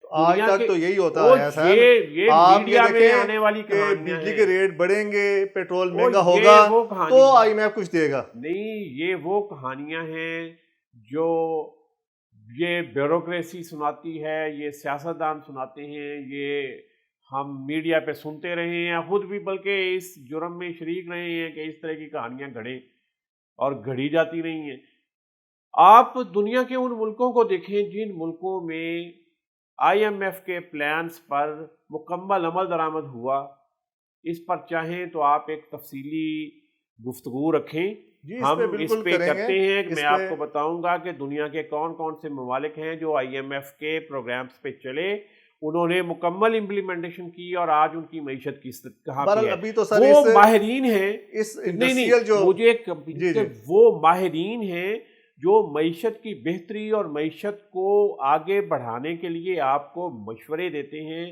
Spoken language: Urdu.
آج دنیا تک کے تو یہی ہوتا وہ ہے سر. یہ آپ میڈیا یہ میں آنے دیکھیں والی کہ کہانیاں بجلی ہیں. کے ریٹ بڑھیں گے, پیٹرول وہ مہنگا یہ ہوگا وہ تو کہانی IMF کچھ دے گا. نہیں, یہ وہ کہانیاں ہیں جو یہ بیوروکریسی سناتی ہے, یہ سیاستدان سناتے ہیں, یہ ہم میڈیا پہ سنتے رہے ہیں, خود بھی بلکہ اس جرم میں شریک رہے ہیں کہ اس طرح کی کہانیاں گھڑیں اور گھڑی جاتی رہی ہیں. آپ دنیا کے ان ملکوں کو دیکھیں جن ملکوں میں IMF کے پلانز پر مکمل عمل درآمد ہوا. اس پر چاہیں تو آپ ایک تفصیلی گفتگو رکھیں, جی اس ہم پہ اس بالکل پہ کریں گے. کرتے ہیں کہ میں اس آپ پہ کو بتاؤں گا کہ دنیا کے کون کون سے ممالک ہیں جو IMF کے پروگرامز پہ چلے, انہوں نے مکمل امپلیمنٹیشن کی اور آج ان کی معیشت کی کہاں پہ بہرحال ہے. ابھی تو سر وہ ماہرین ہیں, اس نہیں انڈسٹریل جو مجھے جی جی وہ ماہرین ہیں جو معیشت کی بہتری اور معیشت کو آگے بڑھانے کے لیے آپ کو مشورے دیتے ہیں,